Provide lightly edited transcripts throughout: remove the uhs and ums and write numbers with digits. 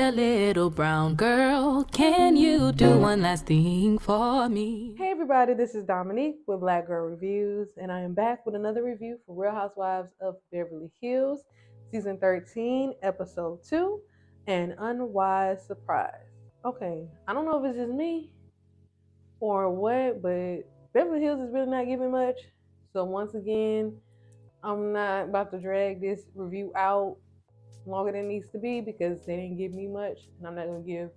there, little brown girl, can you do one last thing for me? Hey everybody, this is Dominique with Black Girl Reviews, and I am back with another review for Real Housewives of Beverly Hills, Season 13, Episode 2, An Unwise Surprise. Okay, I don't know if it's just me or what, but Beverly Hills is really not giving much. So once again, I'm not about to drag this review out longer than it needs to be because they didn't give me much, and I'm not going to give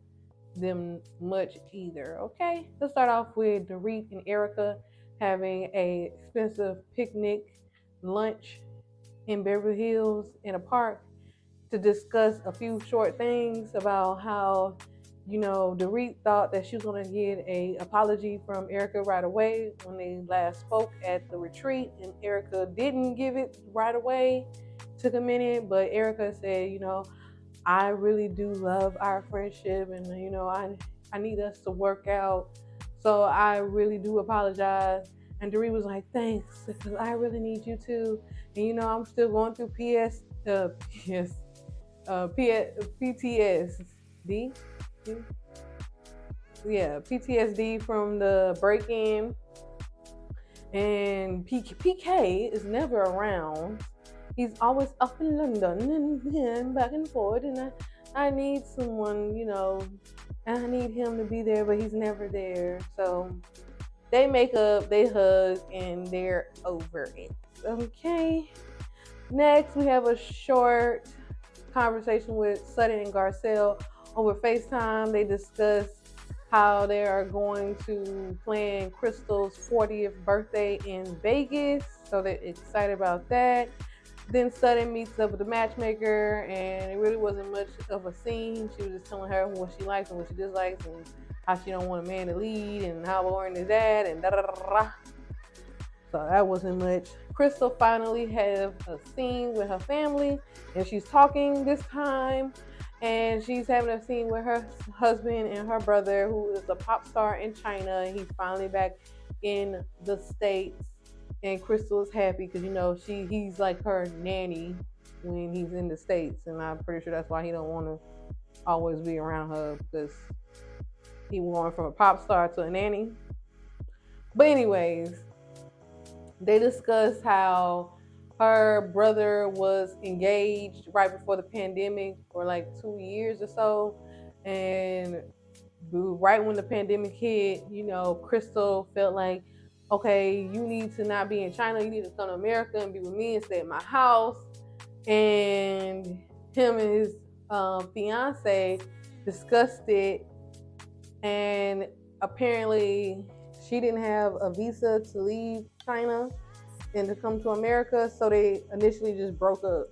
them much either. Okay, let's start off with Dorit and Erika having a expensive picnic lunch in Beverly Hills in a park to discuss a few short things about how Dorit thought that she was going to get a apology from Erika right away when they last spoke at the retreat, and Erika didn't give it right away. Took a minute, but Erika said, I really do love our friendship, and I need us to work out. So I really do apologize. And Dorit was like, thanks, because I really need you too. And I'm still going through PTSD. Yeah, PTSD from the break-in. And PK is never around. He's always up in London and back and forth, and I need someone, and I need him to be there, but he's never there. So they make up, they hug, and they're over it. Okay. Next, we have a short conversation with Sutton and Garcelle over FaceTime. They discuss how they are going to plan Crystal's 40th birthday in Vegas. So they're excited about that. Then Sutton meets up with the matchmaker, and it really wasn't much of a scene. She was just telling her what she likes and what she dislikes, and how she don't want a man to lead, and how boring is that, and da da da da. So that wasn't much. Crystal finally has a scene with her family, and she's talking this time, and she's having a scene with her husband and her brother, who is a pop star in China. He's finally back in the States, and Crystal is happy because he's like her nanny when he's in the States, and I'm pretty sure that's why he don't want to always be around her, because he went from a pop star to a nanny. But anyways, they discussed how her brother was engaged right before the pandemic for like 2 years or so, and right when the pandemic hit, Crystal felt like, okay, you need to not be in China, you need to come to America and be with me and stay at my house. And him and his fiance discussed it, and apparently she didn't have a visa to leave China and to come to America, so they initially just broke up.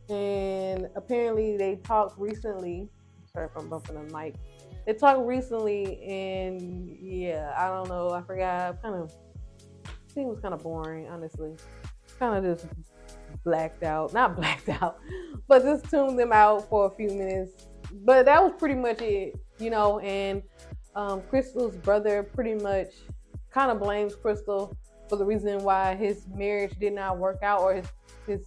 And apparently they talked recently. Sorry if I'm bumping the mic. They talked recently, and yeah, I don't know. I forgot. I think it was kind of boring, honestly. Kind of just blacked out. Not blacked out, but just tuned them out for a few minutes. But that was pretty much it, and Crystal's brother pretty much kind of blames Crystal for the reason why his marriage did not work out, or his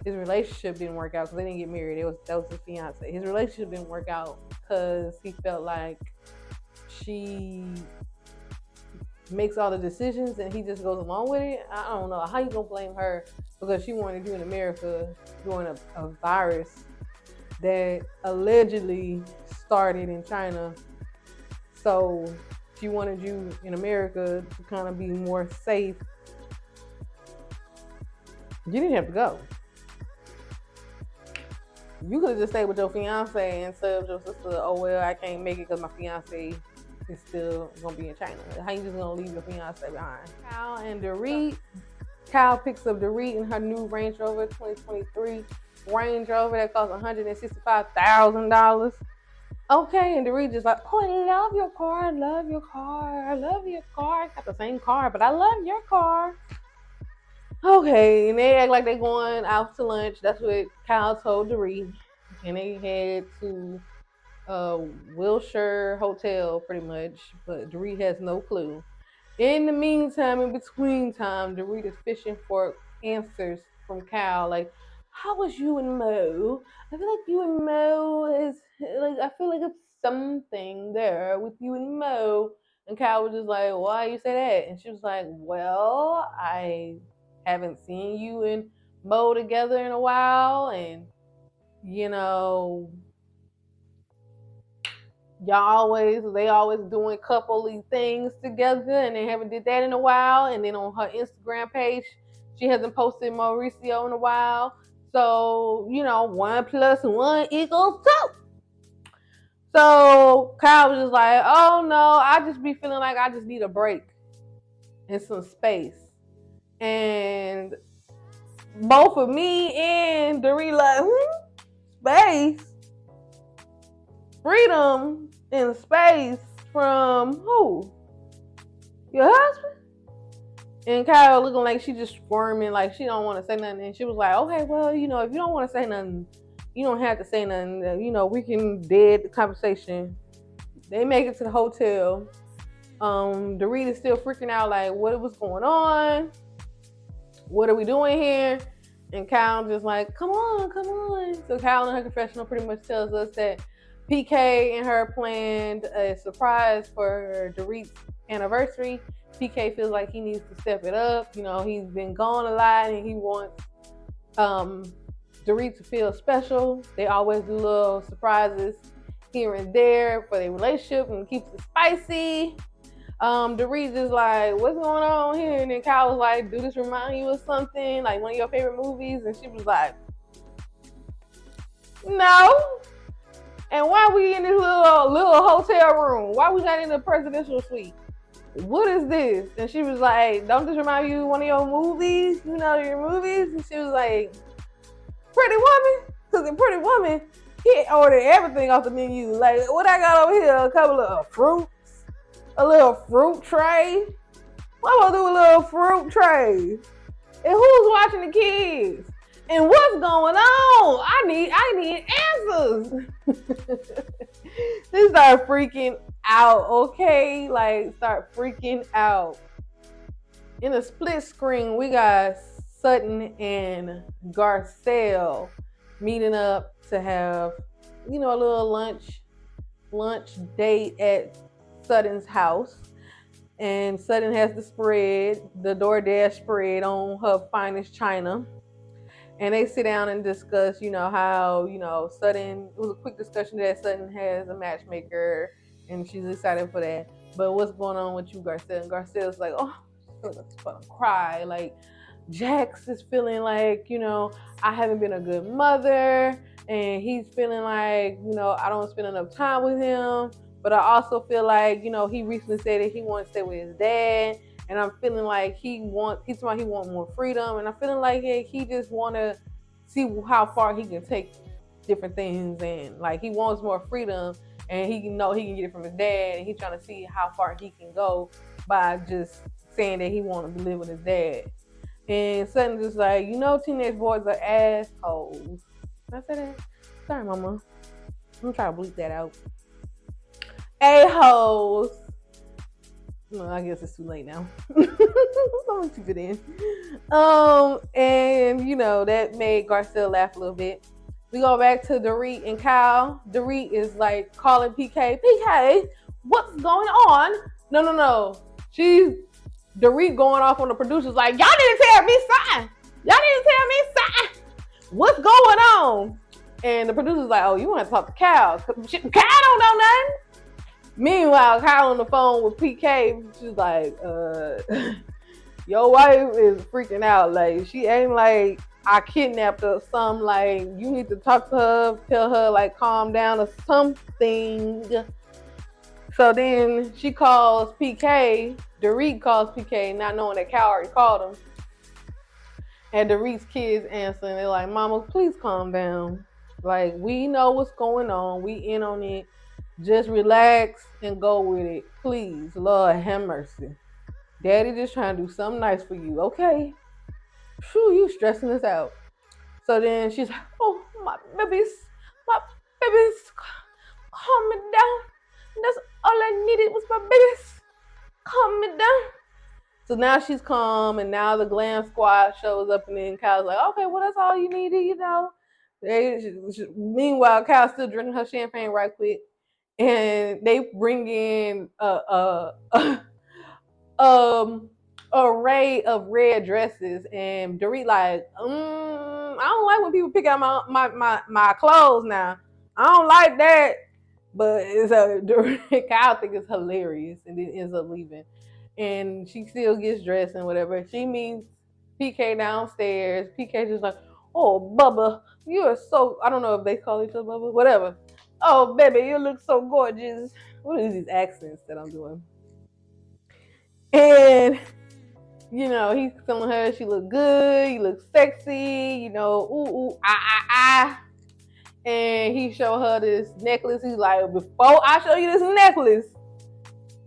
relationship didn't work out, because they didn't get married. That was his fiance. His relationship didn't work out because he felt like she makes all the decisions and he just goes along with it. I don't know how you gonna blame her because she wanted you in America during a virus that allegedly started in China. So she wanted you in America to kind of be more safe. You didn't have to go. You could have just stayed with your fiance and said your sister, oh well, I can't make it because my fiance is still gonna be in China. How you just gonna leave your fiance behind? Kyle and Dorit. Kyle picks up Dorit in her new Range Rover 2023 Range Rover that costs $165,000. Okay, and Dorit just like, oh, I love your car, I love your car, I love your car. I got the same car, but I love your car. Okay, and they act like they're going out to lunch. That's what Kyle told Dorit. And they head to Wilshire Hotel, pretty much. But Dorit has no clue. In the meantime, in between time, Dorit is fishing for answers from Kyle. Like, how was you and Mo? I feel like you and Mo is I feel like it's something there with you and Mo. And Kyle was just like, why you say that? And she was like, well, I haven't seen you and Mo together in a while, and you know, they always doing coupley things together, and they haven't did that in a while. And then on her Instagram page, she hasn't posted Mauricio in a while. So, 1+1=2. So Kyle was just like, oh no, I just be feeling like I just need a break and some space. And both of me and Dorit like, space? Freedom and space from who? Your husband? And Kyle looking like she just squirming, like she don't want to say nothing. And she was like, okay, well, if you don't want to say nothing, you don't have to say nothing. We can dead the conversation. They make it to the hotel. Dorit is still freaking out, like, what was going on? What are we doing here? And Kyle just like, come on. So Kyle in her confessional pretty much tells us that PK and her planned a surprise for Dorit's anniversary. PK feels like he needs to step it up. He's been gone a lot, and he wants Dorit to feel special. They always do little surprises here and there for their relationship and keeps it spicy. Dorit is like, what's going on here? And then Kyle was like, do this remind you of something, like one of your favorite movies? And she was like, no. And why we in this little hotel room? Why we not in the presidential suite? What is this? And she was like, don't this remind you of one of your movies? Your movies? And she was like, Pretty Woman? Because in Pretty Woman, he ordered everything off the menu. Like, what I got over here? A couple of fruits, a little fruit tray. What am I do with a little fruit tray? And who's watching the kids? And what's going on? I need answers. They start freaking out, okay? Like, start freaking out. In a split screen, we got Sutton and Garcelle meeting up to have, a little lunch date at Sutton's house. And Sutton has the DoorDash spread on her finest china. And they sit down and discuss, how, Sutton, it was a quick discussion that Sutton has a matchmaker and she's excited for that. But what's going on with you, Garcelle? And Garcelle's like, oh, I'm gonna cry. Like, Jax is feeling like, I haven't been a good mother. And he's feeling like, I don't spend enough time with him. But I also feel like, he recently said that he wants to stay with his dad. And I'm feeling like he wants more freedom. And I'm feeling like he just want to see how far he can take different things. And like, he wants more freedom. And he can get it from his dad. And he's trying to see how far he can go by just saying that he wants to live with his dad. And Sutton just like, teenage boys are assholes. Did I say that? Sorry, mama. I'm trying to bleep that out. A-holes. No, I guess it's too late now. I'm gonna keep it in. And that made Garcelle laugh a little bit. We go back to Dorit and Kyle. Dorit is like calling PK, what's going on? No. She's Dorit going off on the producers like, y'all need to tell me something. What's going on? And the producer's like, oh, you want to talk to Kyle? Kyle don't know nothing. Meanwhile, Kyle on the phone with PK, she's like, your wife is freaking out. Like, she ain't like, I kidnapped her or something. Like, you need to talk to her, tell her, like, calm down or something. So then she calls PK. Dorit calls PK, not knowing that Kyle already called him. And Dorit's kids answer, and they're like, Mama, please calm down. Like, we know what's going on. We in on it. Just relax and go with it. Please, Lord have mercy. Daddy just trying to do something nice for you, okay? Phew, you stressing us out. So then she's like, oh, my babies, calm me down. That's all I needed was my babies. Calm me down. So now she's calm, and now the glam squad shows up, and then Kyle's like, okay, well, that's all you needed, Meanwhile, Kyle's still drinking her champagne right quick, and they bring in um array of red dresses, and Dorit like, I don't like when people pick out my clothes now. I don't like that. But it's a Kyle think it's hilarious, and then ends up leaving. And she still gets dressed and whatever. She meets PK downstairs. PK just like, oh Bubba, you are so, I don't know if they call each other Bubba, whatever. Oh baby, you look so gorgeous. What are these accents that I'm doing? And he's telling her she look good, you look sexy, ooh ooh ah. And he showed her this necklace. He's like, before I show you this necklace,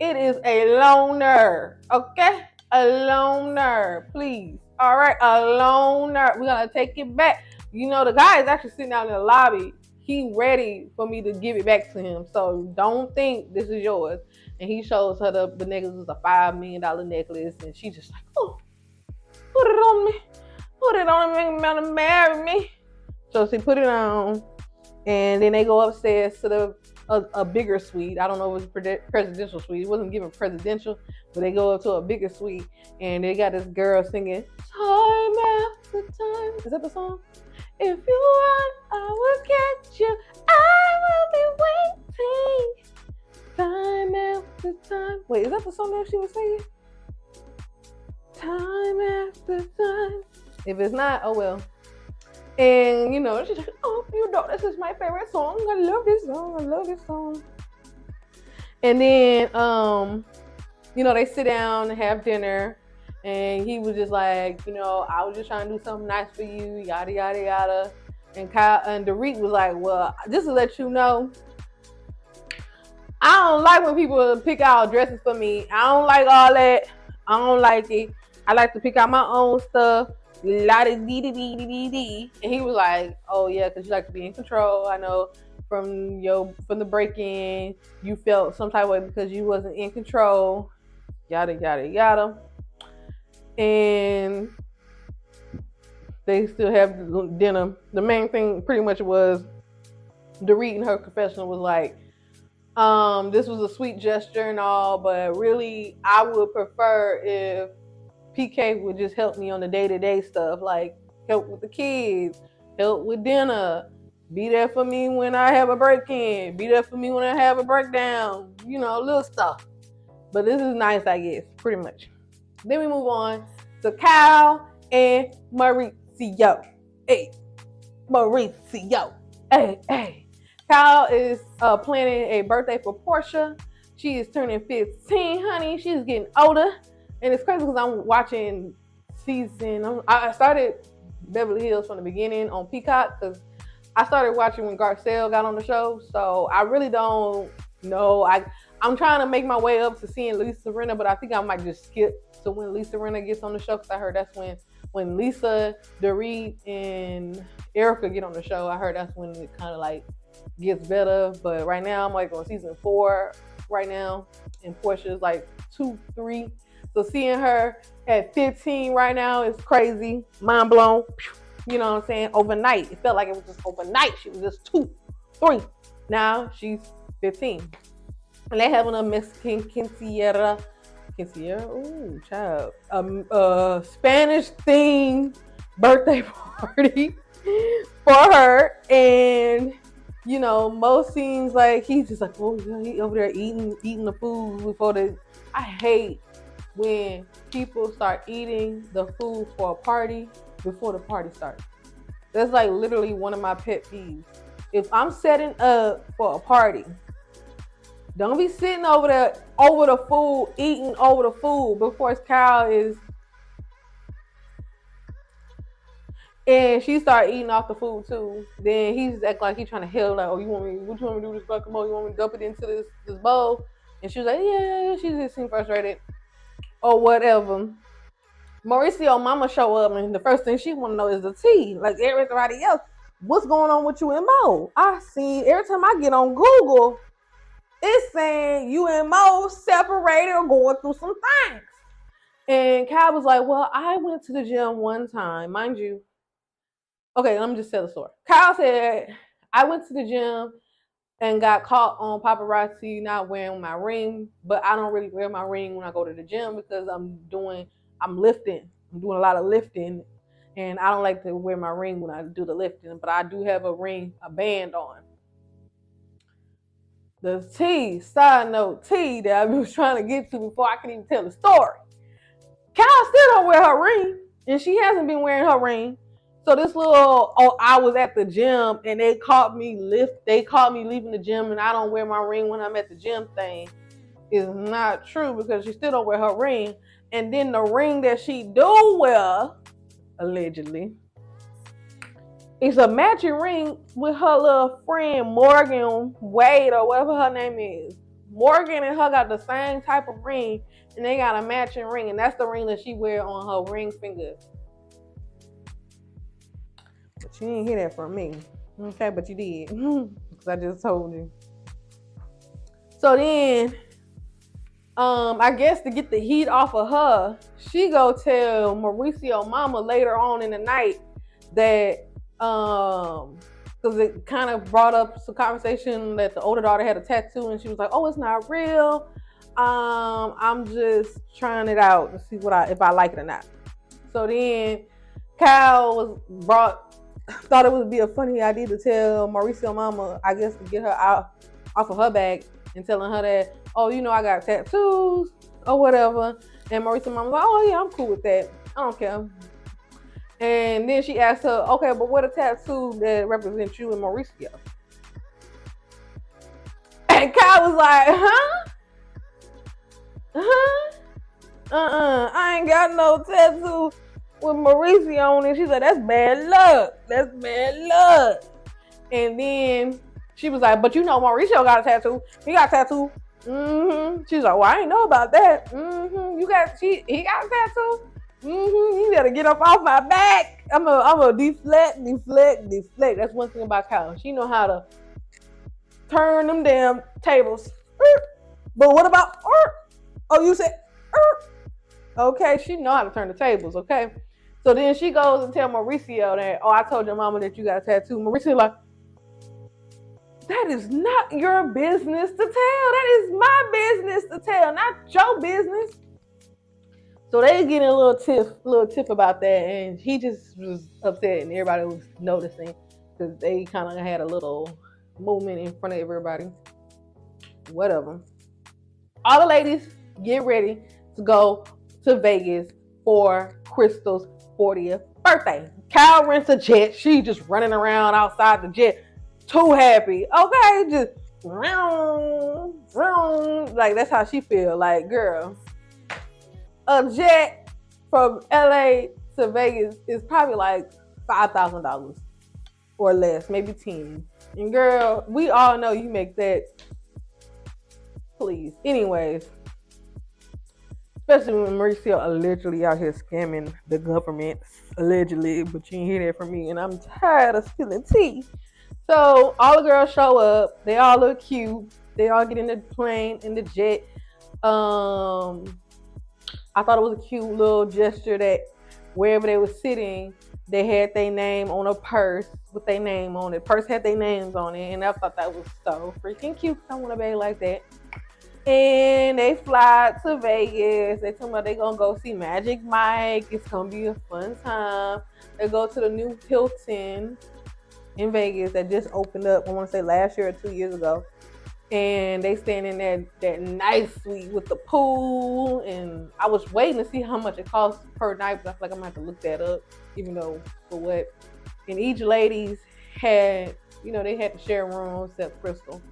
it is a loner, okay? A loner, please. All right, a loner. We're gonna take it back. The guy is actually sitting out in the lobby. He ready for me to give it back to him. So don't think this is yours. And he shows her the necklace is a $5 million necklace, and she's just like, oh, put it on me, put it on me, make me marry me. So she put it on, and then they go upstairs to a bigger suite. I don't know if it was presidential suite. It wasn't given presidential, but they go up to a bigger suite, and they got this girl singing time after time. Is that the song? If you want, I will catch you. I will be waiting time after time. Wait, is that the song that she was singing? Time after time. If it's not, oh well. And she's like, oh, this is my favorite song. I love this song. I love this song. And then they sit down and have dinner, and he was just like, I was just trying to do something nice for you, yada yada yada. And Kyle and Dorit was like, well, just to let you know, I don't like when people pick out dresses for me. I don't like all that. I don't like it. I like to pick out my own stuff. La dee dee dee dee dee. And he was like, oh yeah, because you like to be in control. I know from the break-in, you felt some type of way because you wasn't in control. Yada yada yada. And they still have dinner. The main thing pretty much was Dorit in her confessional was like, this was a sweet gesture and all, but really I would prefer if PK would just help me on the day-to-day stuff, like help with the kids, help with dinner, be there for me when I have a break-in, be there for me when I have a breakdown, little stuff. But this is nice, I guess, pretty much. Then we move on to Kyle and Mauricio. Hey, Mauricio. Hey. Kyle is planning a birthday for Portia. She is turning 15, honey. She's getting older. And it's crazy because I'm watching I started Beverly Hills from the beginning on Peacock because I started watching when Garcelle got on the show. So I really don't know. I'm trying to make my way up to seeing Lisa Rinna, but I think I might just skip to when Lisa Rinna gets on the show because I heard that's when Lisa, Dorit, and Erika get on the show. I heard that's when it kind of like gets better. But right now I'm like on season 4 right now, and Portia's like 2, 3. So seeing her at 15 right now is crazy, mind blown. You know what I'm saying? Overnight, it felt like it was just overnight. She was just 2, 3. Now she's 15, and they're having a Mexican quinceañera. Ooh, child. Spanish themed birthday party for her, and most scenes like he's just like, oh, he over there eating the food before I hate when people start eating the food for a party before the party starts. That's like literally one of my pet peeves. If I'm setting up for a party, don't be sitting over the food, eating over the food before Kyle is. And she started eating off the food too. Then he's acting like he's trying to help, like, oh, what you want me to do this guacamole? You want me to dump it into this bowl? And she was like, yeah. She just seemed frustrated or whatever. Mauricio mama show up, and the first thing she want to know is the tea. Like everybody else, what's going on with you and Mo? I see every time I get on Google, it's saying you and Mo separated or going through some things. And Kyle was like, well, I went to the gym one time. Mind you, Okay, let me just tell the story. Kyle said, I went to the gym and got caught on paparazzi not wearing my ring, but I don't really wear my ring when I go to the gym because I'm lifting. I'm doing a lot of lifting, and I don't like to wear my ring when I do the lifting, but I do have a band on. The side note that I was trying to get to before I can even tell the story. Kyle still don't wear her ring, and she hasn't been wearing her ring. So this I was at the gym and they caught me leaving the gym and I don't wear my ring when I'm at the gym thing is not true because she still don't wear her ring. And then the ring that she do wear, allegedly, is a matching ring with her little friend Morgan Wade or whatever her name is. Morgan and her got the same type of ring and they got a matching ring, and that's the ring that she wear on her ring finger. But you didn't hear that from me. Okay, but you did. Because I just told you. So then, I guess to get the heat off of her, she go tell Mauricio mama later on in the night that, because it kind of brought up some conversation that the older daughter had a tattoo and she was like, oh, it's not real. I'm just trying it out to see if I like it or not. So then Kyle thought it would be a funny idea to tell Mauricio mama, I guess, to get her out off of her back and telling her that, oh, you know, I got tattoos or whatever. And Mauricio mama was like, oh yeah, I'm cool with that. I don't care. And then she asked her, okay, but what a tattoo that represents you and Mauricio? And Kyle was like, I ain't got no tattoo with Mauricio on it. She's like, that's bad luck. That's bad luck. And then she was like, but you know Mauricio got a tattoo. He got a tattoo. She's like, well, I ain't know about that. He got a tattoo. You gotta get up off my back. I'm a deflect. That's one thing about Kyle. She know how to turn them damn tables. But what about oh, you said okay, she know how to turn the tables, okay? So then she goes and tell Mauricio that, oh, I told your mama that you got a tattoo. Mauricio like, that is not your business to tell. That is my business to tell, not your business. So they getting a little tiff about that, and he just was upset, and everybody was noticing because they kind of had a little movement in front of everybody. Whatever. All the ladies get ready to go to Vegas for Crystal's 40th birthday. Kyle rents a jet. She just running around outside the jet, too happy. Okay, just vroom, vroom. Like that's how she feel. Like, girl, a jet from LA to Vegas is probably like $5,000 or less, maybe 10. And girl, we all know you make that. Please. Anyways, especially when Mauricio allegedly out here scamming the government, allegedly, but you didn't hear that from me, and I'm tired of spilling tea. So all the girls show up. They all look cute. They all get in the plane, in the jet. I thought it was a cute little gesture that wherever they were sitting, they had their name on a purse with their name on it. Purse had their names on it, and I thought that was so freaking cute. I want a bag like that. And they fly to Vegas. They told me they're gonna go see Magic Mike. It's gonna be a fun time. They go to the new Hilton in Vegas that just opened up, I want to say last year or 2 years ago. And they staying in that nice suite with the pool. And I was waiting to see how much it costs per night, but I feel like I'm gonna have to look that up, even though for what. And each ladies had, they had to share a room except Crystal.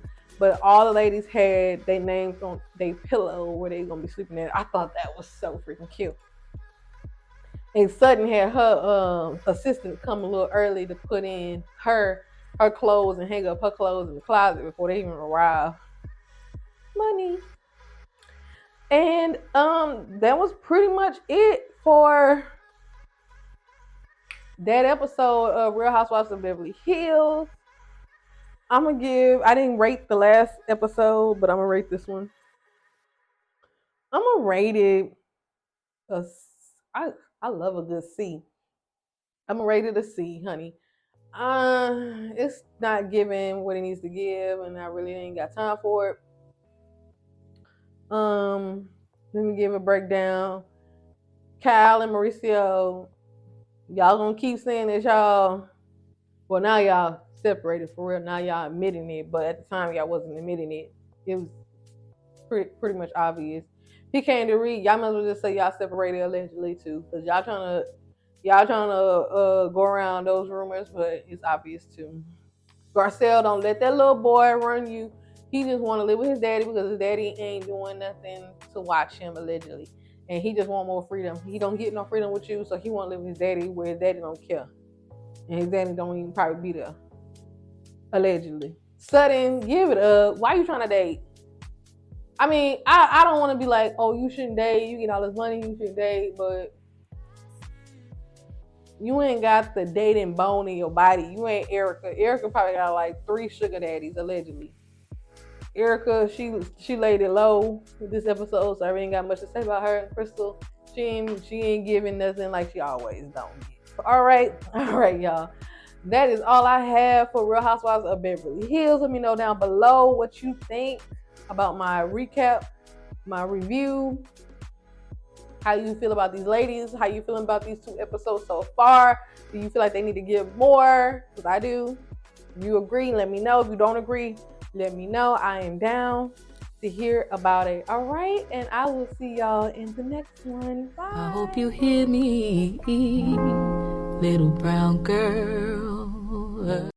But all the ladies had their names on their pillow where they gonna be sleeping at. I thought that was so freaking cute. And Sutton had her assistant come a little early to put in her clothes and hang up her clothes in the closet before they even arrive. Money. And that was pretty much it for that episode of Real Housewives of Beverly Hills. I didn't rate the last episode, but I'm gonna rate this one. I'm gonna rate it I love a good C. I'm gonna rate it a C, honey. It's not giving what it needs to give, and I really ain't got time for it. Let me give a breakdown. Kyle and Mauricio, y'all gonna keep saying that y'all. Well, now y'all separated for real. Now y'all admitting it, but at the time y'all wasn't admitting it. It was pretty much obvious. He came to read. Y'all might as well just say y'all separated allegedly too, because y'all trying to go around those rumors, but it's obvious too. Garcelle, don't let that little boy run you. He just want to live with his daddy because his daddy ain't doing nothing to watch him allegedly, and he just want more freedom. He don't get no freedom with you, so he want to live with his daddy where his daddy don't care, and his daddy don't even probably be there allegedly. Sutton, give it up. Why you trying to date? I mean, I don't want to be like, oh, you shouldn't date. You get all this money, you shouldn't date, but you ain't got the dating bone in your body. You ain't Erika. Erika probably got like 3 sugar daddies allegedly. Erika, she laid it low with this episode, so I really ain't got much to say about her. Crystal, she ain't giving nothing like she always don't give. All right, y'all. That is all I have for Real Housewives of Beverly Hills. Let me know down below what you think about my recap, my review. How you feel about these ladies? How you feeling about these 2 episodes so far? Do you feel like they need to give more? Because I do. If you agree, let me know. If you don't agree, let me know. I am down to hear about it. All right, and I will see y'all in the next one. Bye. I hope you hear me, little brown girl.